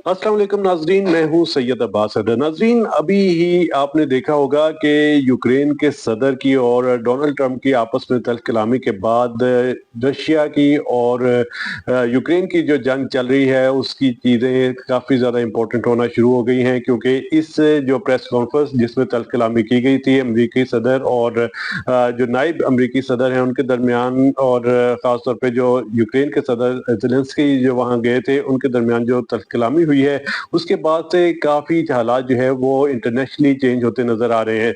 अस्सलाम वालेकुम नाजरीन, मैं हूं सैयद अब्बास अदर। नाजरीन, अभी ही आपने देखा होगा कि यूक्रेन के सदर की और डोनाल्ड ट्रंप की आपस में तल्ख कलामी के बाद रशिया की और यूक्रेन की जो जंग चल रही है उसकी चीज़ें काफ़ी ज़्यादा इम्पोर्टेंट होना शुरू हो गई हैं, क्योंकि इस जो प्रेस कॉन्फ्रेंस जिसमें तल्ख कलामी की गई थी अमरीकी सदर और जो नायब अमरीकी सदर हैं उनके दरमियान, और ख़ास तौर पे जो यूक्रेन के सदर ज़ेलेंस्की जो वहाँ गए थे उनके दरमियान जो तल्ख कलामी हुई है, उसके बाद से काफ़ी हालात जो है वो इंटरनेशनली चेंज होते नज़र आ रहे हैं।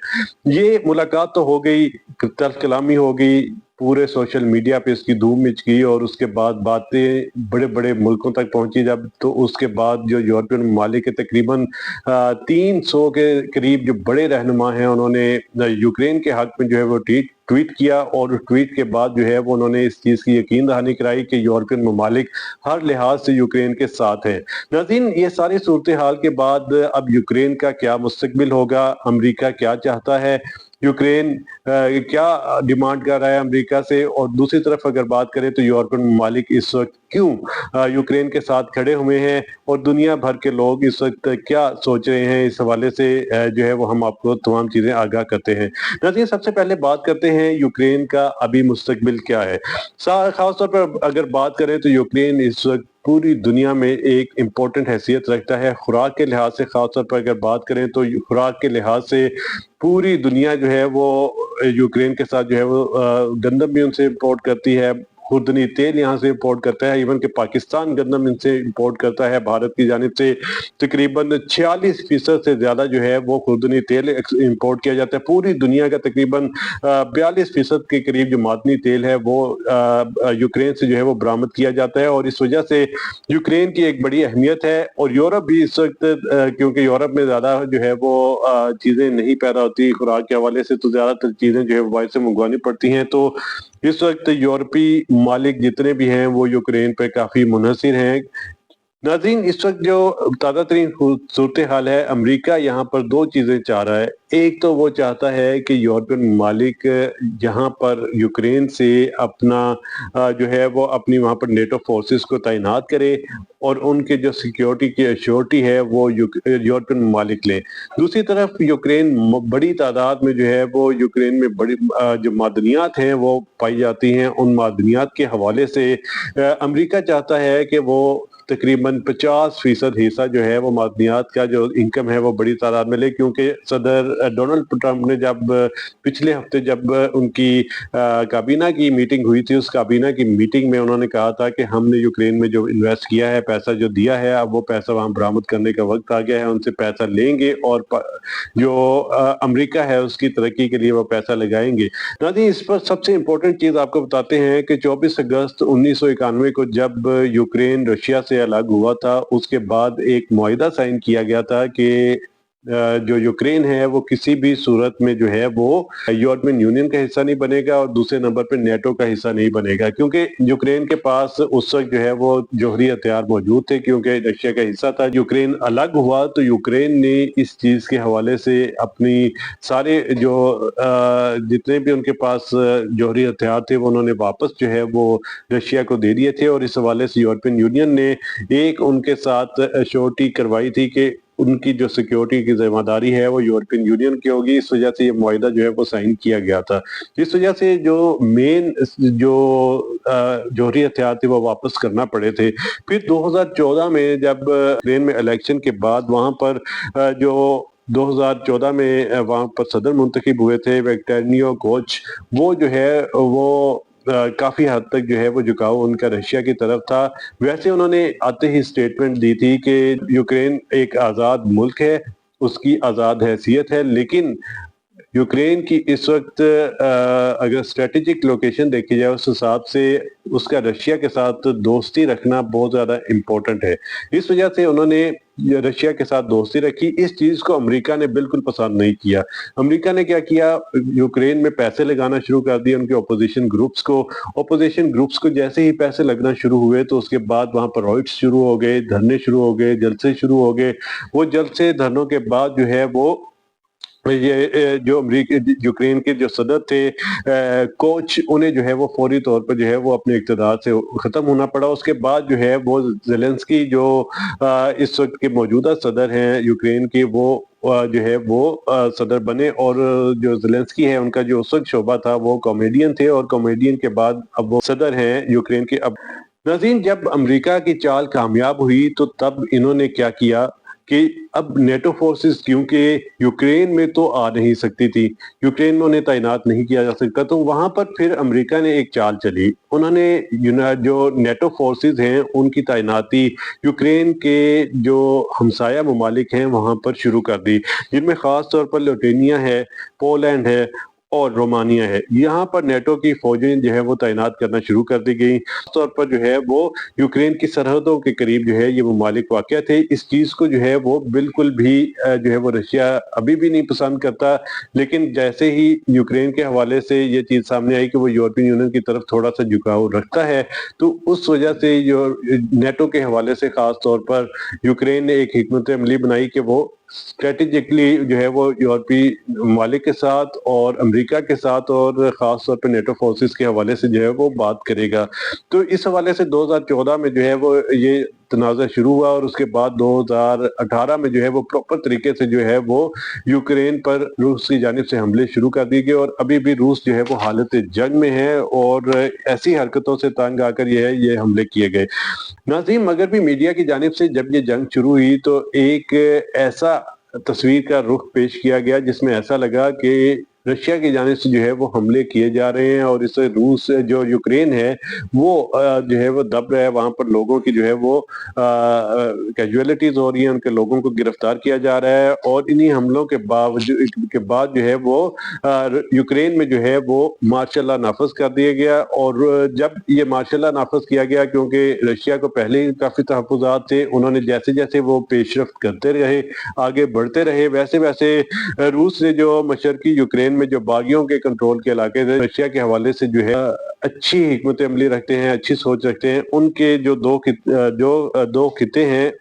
ये मुलाकात तो हो गई, तल्ख कलामी हो गई, पूरे सोशल मीडिया पे इसकी धूम मच गई और उसके बाद बातें बड़े बड़े मुल्कों तक पहुंची। जब तो उसके बाद जो यूरोपियन ममालिक के तकरीबन 300 के करीब जो बड़े रहनुमा हैं उन्होंने यूक्रेन के हक में जो है वो ट्वीट किया, और ट्वीट के बाद जो है वो उन्होंने इस चीज़ की यकीन दहानी कराई कि यूरोपियन ममालिक हर लिहाज से यूक्रेन के साथ हैं। नाज़रीन, ये सारी सूरत हाल के बाद अब यूक्रेन का क्या मुस्तकबिल होगा, अमरीका क्या चाहता है, यूक्रेन क्या डिमांड कर रहा है अमेरिका से, और दूसरी तरफ अगर बात करें तो यूरोपियन ममालिक इस वक्त क्यों यूक्रेन के साथ खड़े हुए हैं, और दुनिया भर के लोग इस वक्त क्या सोच रहे हैं, इस हवाले से जो है वो हम आपको तमाम चीज़ें आगाह करते हैं। नाज़रीन, सबसे पहले बात करते हैं यूक्रेन का अभी मुस्तकबिल क्या है। खासतौर पर अगर बात करें तो यूक्रेन इस वक्त पूरी दुनिया में एक इम्पोर्टेंट हैसियत रखता है खुराक के लिहाज से। खासतौर पर अगर बात करें तो खुराक के लिहाज से पूरी दुनिया जो है वो यूक्रेन के साथ जो है वो गंदम भी उनसे इम्पोर्ट करती है, खुर्दनी तेल यहाँ से इम्पोर्ट करता है, इवन कि पाकिस्तान गंदम इनसे इम्पोर्ट करता है। भारत की जानिब से तकरीबन 46% से ज़्यादा जो है वो खुर्दनी तेल इम्पोर्ट किया जाता है। पूरी दुनिया का तकरीबन 42% के करीब जो मादनी तेल है वो यूक्रेन से जो है वो बरामद किया जाता है, और इस वजह से यूक्रेन की एक बड़ी अहमियत है। और यूरोप भी इस वक्त क्योंकि यूरोप में ज़्यादा जो है वो चीज़ें नहीं पैदा होती खुराक के हवाले से, तो ज़्यादातर चीज़ें जो है बाहर से मंगवानी पड़ती हैं। तो इस वक्त यूरोपीय मालिक जितने भी हैं वो यूक्रेन पे काफ़ी मुनहसिर हैं। नाज़रीन, इस वक्त जो ताज़ा तरीन सूरत हाल है, अमरीका यहाँ पर दो चीज़ें चाह रहा है। एक तो वो चाहता है कि यूरोपियन ममालिक यहाँ पर यूक्रेन से अपना जो है वो अपनी वहाँ पर नेटो फोर्सेस को तैनात करे, और उनके जो सिक्योरिटी की अश्योरिटी है वो यूरोपियन ममालिक लें। दूसरी तरफ यूक्रेन बड़ी तादाद में जो है वो यूक्रेन में बड़ी जो मादनियात हैं वो पाई जाती हैं, उन मादनियात के हवाले से अमरीका चाहता है कि वो तकरीबन 50% हिस्सा जो है वो मादनियात का जो इनकम है वो बड़ी तादाद में ले। क्योंकि सदर डोनाल्ड ट्रंप ने जब पिछले हफ्ते जब उनकी काबीना की मीटिंग हुई थी, उस काबीना की मीटिंग में उन्होंने कहा था कि हमने यूक्रेन में जो इन्वेस्ट किया है, पैसा जो दिया है, अब वो पैसा वहाँ बरामद करने का वक्त आ गया है, उनसे पैसा लेंगे और जो अमेरिका है उसकी तरक्की के लिए वो पैसा लगाएंगे। नाज़रीन, इस पर सबसे इम्पोर्टेंट चीज़ आपको बताते हैं कि 24 अगस्त 1991 को जब यूक्रेन रशिया से अलग हुआ था, उसके बाद एक मुआहिदा साइन किया गया था कि जो यूक्रेन है वो किसी भी सूरत में जो है वो यूरोपियन यूनियन का हिस्सा नहीं बनेगा, और दूसरे नंबर पे नेटो का हिस्सा नहीं बनेगा। क्योंकि यूक्रेन के पास उस वक्त जो है वो जौहरी हथियार मौजूद थे, क्योंकि रशिया का हिस्सा था। यूक्रेन अलग हुआ तो यूक्रेन ने इस चीज़ के हवाले से अपनी सारे जो जितने भी उनके पास जौहरी हथियार थे वो उन्होंने वापस जो है वो रशिया को दे दिए थे, और इस हवाले से यूरोपियन यूनियन ने एक उनके साथ अश्योरिटी करवाई थी कि उनकी जो सिक्योरिटी की जिम्मेदारी है वो यूरोपियन यूनियन की होगी। इस वजह से ये मुआहिदा जो है वो साइन किया गया था। इस वजह से जो मेन जो जौहरी हथियार थे वो वापस करना पड़े थे। फिर 2014 में जब यूक्रेन में इलेक्शन के बाद वहां पर जो 2014 में वहां पर सदर मुंतखब हुए थे विक्टोरियो कोच, वो जो है वो काफी हद तक जो है वो झुकाव उनका रशिया की तरफ था। वैसे उन्होंने आते ही स्टेटमेंट दी थी कि यूक्रेन एक आज़ाद मुल्क है, उसकी आज़ाद हैसियत है, लेकिन यूक्रेन की इस वक्त अगर स्ट्रेटेजिक लोकेशन देखी जाए उस हिसाब से उसका रशिया के साथ दोस्ती रखना बहुत ज़्यादा इम्पोर्टेंट है। इस वजह से उन्होंने रशिया के साथ दोस्ती रखी। इस चीज़ को अमेरिका ने बिल्कुल पसंद नहीं किया। अमेरिका ने क्या किया, यूक्रेन में पैसे लगाना शुरू कर दिए उनके अपोजिशन ग्रुप्स को। अपोजिशन ग्रुप्स को जैसे ही पैसे लगना शुरू हुए तो उसके बाद वहाँ पर रॉइट्स शुरू हो गए, धरने शुरू हो गए, जलसे शुरू हो गए। वो जलसे धरनों के बाद जो है वो ये जो यूक्रेन के जो सदर थे कोच, उन्हें जो है वो फौरी तौर पर जो है वो अपने इक़्तिदार से ख़त्म होना पड़ा। उसके बाद जो है वो ज़ेलेंस्की जो इस वक्त के मौजूदा सदर हैं यूक्रेन के, वो जो है वो सदर बने। और जो ज़ेलेंस्की है उनका जो उस वक्त शोबा था वो कॉमेडियन थे, और कॉमेडियन के बाद अब वो सदर हैं यूक्रेन के। अब नाज़रीन, जब अमेरिका की चाल कामयाब हुई तो तब इन्होंने क्या किया कि अब नेटो फोर्सेस, क्योंकि यूक्रेन में तो आ नहीं सकती थी, यूक्रेन में उन्हें तैनात नहीं किया जा सकता, तो वहां पर फिर अमेरिका ने एक चाल चली। उन्होंने जो नेटो फोर्सेस हैं उनकी तैनाती यूक्रेन के जो हमसाया ममालिक हैं वहां पर शुरू कर दी, जिनमें खास तौर पर लिथुआनिया है, पोलैंड है और रोमानिया है। यहाँ पर नेटो की फौजें जो है वो तैनात करना शुरू कर दी गई। खासतौर पर जो है वो यूक्रेन की सरहदों के करीब जो है ये ममालिक वाक़या थे। इस चीज़ को जो है वो बिल्कुल भी जो है वो रशिया अभी भी नहीं पसंद करता, लेकिन जैसे ही यूक्रेन के हवाले से ये चीज़ सामने आई कि वो यूरोपियन यूनियन की तरफ थोड़ा सा झुकाव रखता है, तो उस वजह से जो नेटो के हवाले से खास तौर पर यूक्रेन ने एक हिकमत अमली बनाई कि वो स्ट्रेटेजिकली जो है वो यूरोपीय ममालिक के साथ और अमेरिका के साथ और ख़ास तौर पे नेटो फोर्सेस के हवाले से जो है वो बात करेगा। तो इस हवाले से 2014 में जो है वो ये तनाज़ा शुरू हुआ, और उसके बाद 2018 में जो है वो प्रॉपर तरीके से जो है वो यूक्रेन पर रूस की जानिब से हमले शुरू कर दिए गए, और अभी भी रूस जो है वो हालत जंग में है और ऐसी हरकतों से तंग आकर ये हमले किए गए। नाज़रीन, मगर भी मीडिया की जानिब से जब ये जंग शुरू हुई तो एक ऐसा तस्वीर का रुख पेश किया गया जिसमें ऐसा लगा कि रशिया की जानिब से जो है वो हमले किए जा रहे हैं, और इससे रूस जो यूक्रेन है वो जो है वो दब रहा है। वहाँ पर लोगों की जो है वो कैजुअलिटीज हो रही हैं, उनके लोगों को गिरफ्तार किया जा रहा है, और इन्हीं हमलों के बाद जो है वो यूक्रेन में जो है वो मार्शल लॉ नाफज कर दिया गया। और जब ये मार्शल लॉ नाफज किया गया, क्योंकि रशिया को पहले ही काफ़ी तहफ़्फ़ुज़ात थे, उन्होंने जैसे जैसे वो पेशरफ्त करते रहे, आगे बढ़ते रहे, वैसे वैसे रूस ने जो मशरकी यूक्रेन में जो बागियों के कंट्रोल के इलाके थे, रशिया के हवाले से जो है अच्छी हिकमत अमली रखते हैं, अच्छी सोच रखते हैं। उनके जो दो खिते हैं,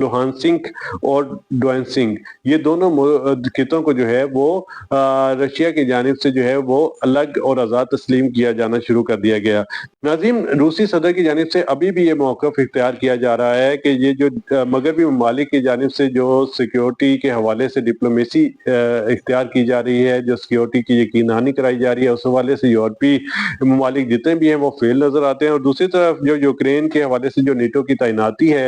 लुहानसिंक और डोनेत्स्क, ये दोनों खितों को जो है वो रशिया की जानिब से जो है वो अलग और आज़ाद तस्लीम किया जाना शुरू कर दिया गया। नाज़रीन, रूसी सदर की जानिब से अभी भी ये मौक़िफ़ इख्तियार किया जा रहा है कि ये जो मगरबी ममालिक की जानिब से जो सिक्योरिटी के हवाले से डिप्लोमेसी इख्तियार की जा रही है, जो सिक्योरिटी की यकीनदहानी कराई जा रही है, उस हवाले से यूरोपीय ममालिक जितने भी हैं वो फेल नज़र आते हैं। और दूसरी तरफ जो यूक्रेन के हवाले से जो नेटो की तैनाती है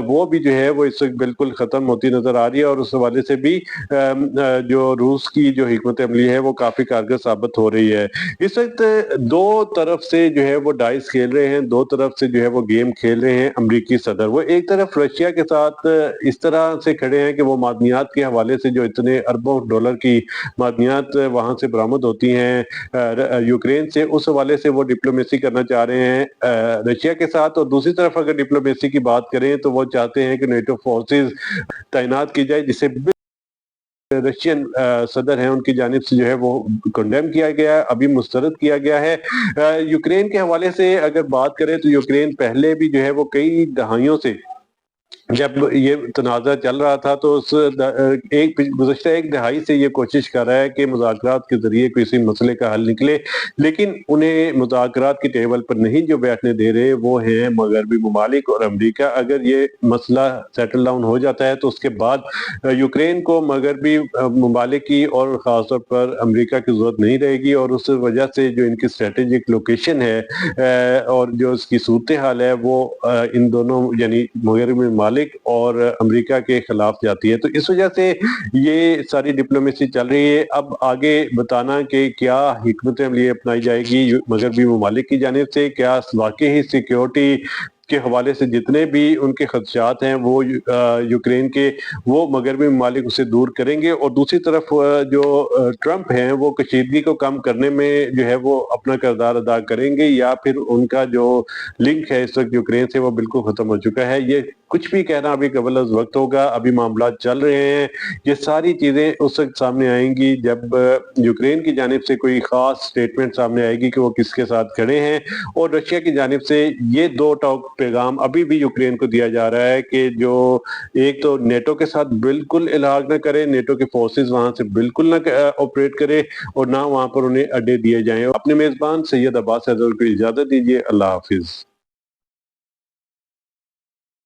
वो भी जो है वो इस वक्त बिल्कुल ख़त्म होती नज़र आ रही है, और उस हवाले से भी जो रूस की जो हिकमत अमली है वो काफ़ी कारगर साबित हो रही है। इस वक्त दो तरफ से जो है वो डाइस खेल रहे हैं, दो तरफ से जो है वो गेम खेल रहे हैं अमरीकी सदर। वो एक तरफ रशिया के साथ इस तरह से खड़े हैं कि वो मादनियात के हवाले से जो इतने अरबों डॉलर की मादनियात वहाँ से बरामद होती हैं यूक्रेन से, उस हवाले से वो डिप्लोमेसी करना चाह रहे हैं रशिया के साथ। और दूसरी तरफ अगर डिप्लोमेसी की बात करें तो वो चाहते हैं कि नेटो फोर्सेस तैनात की जाए, जिसे रशियन सदर हैं उनकी जानिब से जो है वो कंडेम किया गया है, अभी मुस्तरद किया गया है। यूक्रेन के हवाले से अगर बात करें तो यूक्रेन पहले भी जो है वो कई दहाइयों से जब ये तनाज़ा चल रहा था तो गुज़श्ता एक दहाई से ये कोशिश कर रहा है कि मुज़ाकरात के ज़रिए किसी मसले का हल निकले, लेकिन उन्हें मुज़ाकरात की टेबल पर नहीं जो बैठने दे रहे वो हैं मगरबी ममालिक और अमेरिका। अगर ये मसला सेटल डाउन हो जाता है तो उसके बाद यूक्रेन को मगरबी ममालिक की और ख़ास तौर पर अमेरिका की ज़रूरत नहीं रहेगी, और उस वजह से जो इनकी स्ट्रेटेजिक लोकेशन है और जो इसकी सूरत हाल है वो इन दोनों यानी मगरबी ममालिक और अमेरिका के खिलाफ जाती है। तो इस वजह से ये सारी डिप्लोमेसी चल रही है। अब आगे बताना कि क्या हिकमत अमली अपनाई जाएगी मगरबी ममालिक की जानिब से, क्या वाकई ही सिक्योरिटी के हवाले से जितने भी उनके खदशात हैं वो यूक्रेन के वो मगरबी ममालिक उसे दूर करेंगे, और दूसरी तरफ जो ट्रंप हैं वो कशीदगी को कम करने में जो है वो अपना किरदार अदा करेंगे, या फिर उनका जो लिंक है इस वक्त यूक्रेन से वो बिल्कुल ख़त्म हो चुका है। ये कुछ भी कहना अभी कबल अज़ वक्त होगा, अभी मामला चल रहे हैं। ये सारी चीज़ें उस वक्त सामने आएंगी जब यूक्रेन की जानिब से कोई ख़ास स्टेटमेंट सामने आएगी कि वो किसके साथ खड़े हैं, और रशिया की जानिब से ये दो टॉक پیغام ابھی بھی یوکرین کو دیا جا رہا ہے کہ جو ایک تو نیٹو کے ساتھ بالکل الحاق نہ کرے، نیٹو کے فورسز وہاں سے بالکل نہ آپریٹ کرے اور نہ وہاں پر انہیں اڈے دیے جائیں۔ اپنے میزبان سید عباس حیدر کو اجازت دیجیے، اللہ حافظ۔